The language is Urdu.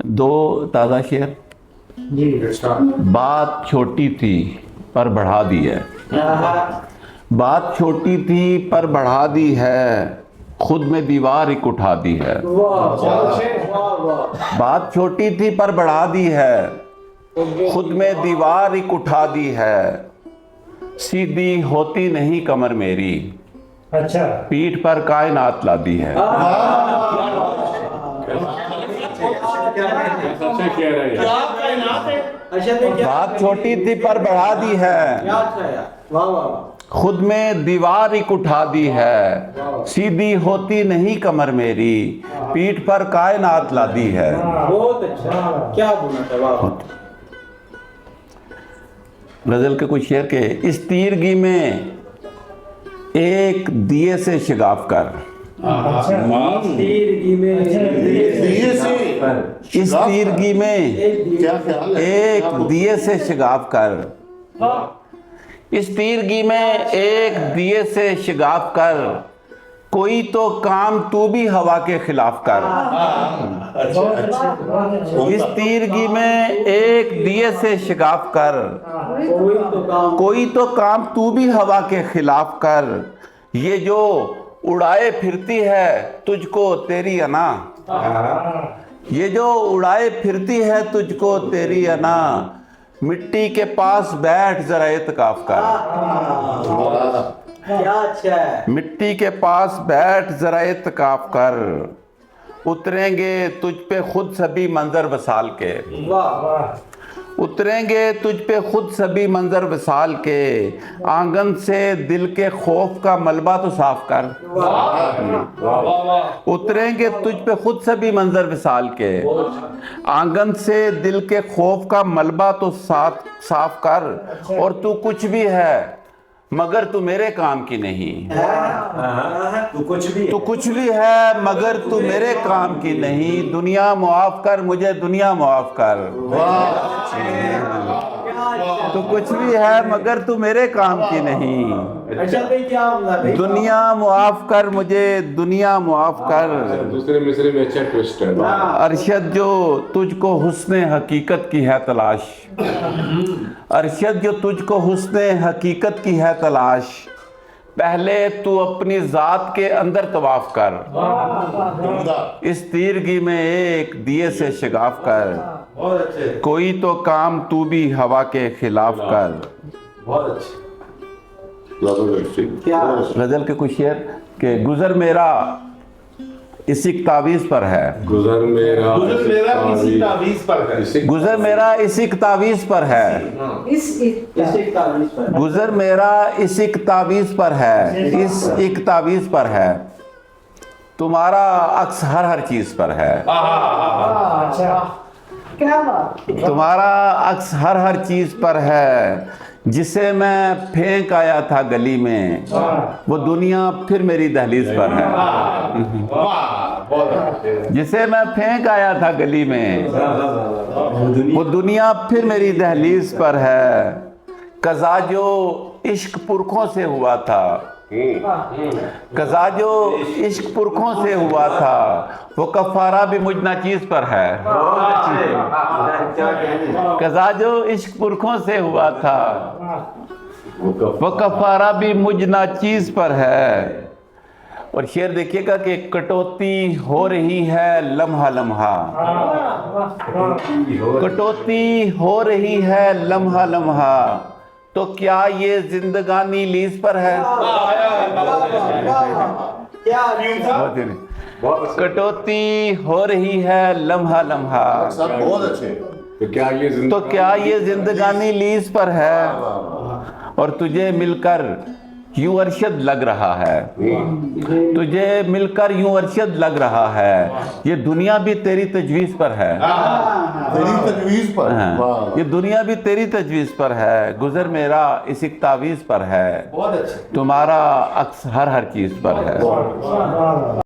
دو تازہ شعر. بات چھوٹی تھی پر بڑھا دی ہے. بات چھوٹی تھی پر بڑھا دی ہے, خود میں دیوار ایک اٹھا دی ہے. بات چھوٹی تھی پر بڑھا دی ہے, خود میں دیوار ایک اٹھا دی ہے. سیدھی ہوتی نہیں کمر میری, پیٹھ پر کائنات لا دی ہے. بات چھوٹی تھی پر بڑھا دی ہے, خود میں دیوار ایک اٹھا دی ہے. سیدھی ہوتی نہیں کمر میری, پیٹھ پر کائنات لا دی ہے. بہت اچھا, کیا بولنا تھا. غزل کے کچھ شعر کے. اس تیرگی میں ایک دیے سے شگاف کر, اس تیرگی میں ایک دیے سے شگاف کر, اس تیرگی میں ایک دیے سے شگاف کر, کوئی تو کام تو بھی ہوا کے خلاف کر. اس تیرگی میں ایک دیے سے شگاف کر, کوئی تو کام تو بھی ہوا کے خلاف کر. یہ جو اڑائے پھرتی ہے تجھ کو تیری انا, یہ جو اڑائے پھرتی ہے تجھ کو تیری انا, مٹی کے پاس بیٹھ ذرا اعتکاف کر. مٹی کے پاس بیٹھ ذرا اعتکاف کر, اتریں گے تجھ پہ خود سبھی منظر وصال کے. اتریں گے تجھ پہ خود سبھی منظر وصال کے, آنگن سے دل کے خوف کا ملبہ تو صاف کر. اتریں گے تجھ پہ خود سبھی منظر وصال کے, آنگن سے دل کے خوف کا ملبہ تو صاف کر. اور تو کچھ بھی ہے مگر تو میرے کام کی نہیں, تو کچھ بھی ہے مگر تو میرے کام کی نہیں. دنیا معاف کر مجھے, دنیا معاف کر. تو کچھ بھی ہے مگر تو میرے کام کی نہیں, دنیا معاف کر مجھے, دنیا معاف کر. دوسرے مصرے میں اچھا ٹوسٹ ہے. ارشد جو تجھ کو حسن حقیقت کی ہے تلاش, ارشد جو تجھ کو حسن حقیقت کی ہے تلاش, پہلے تو اپنی ذات کے اندر طواف کر. اس تیرگی میں ایک دیے سے شگاف کر, کوئی تو کام تو بھی ہوا کے خلاف کر. غزل کے کچھ شعر کہ گزر میرا اس ایک تعویذ پر ہے, گزر میرا گزر میرا اس ایک تعویذ پر ہے, گزر میرا اس ایک تعویذ پر ہے, اس ایک تعویذ پر ہے. تمہارا عکس ہر ہر چیز پر ہے, تمہارا عکس ہر ہر چیز پر ہے. جسے میں پھینک آیا تھا گلی میں, وہ دنیا پھر میری دہلیز پر ہے. جسے میں پھینک آیا تھا گلی میں, وہ دنیا پھر میری دہلیز پر ہے. قضا جو عشق پرکھوں سے ہوا تھا, قضا جو عشق پرکھوں سے ہوا تھا, وہ کفارہ بھی مجھ ناچیز پر ہے. قضا جو عشق پرکھوں سے ہوا تھا, وہ کفارہ بھی مجھ ناچیز پر ہے. اور شعر دیکھیے گا کہ کٹوتی ہو رہی ہے لمحہ لمحہ, کٹوتی ہو رہی ہے لمحہ لمحہ, تو کیا یہ زندگانی لیز پر ہے. کٹوتی ہو رہی ہے لمحہ لمحہ, تو کیا یہ زندگانی لیز پر ہے. اور تجھے مل کر یوں ارشد لگ رہا ہے, تجھے مل کر یوں ارشد لگ رہا ہے, یہ دنیا بھی تیری تجویز پر ہے, یہ دنیا بھی تیری تجویز پر ہے. گزر میرا اس ایک تعویذ پر ہے, تمہارا عکس ہر ہر چیز پر ہے.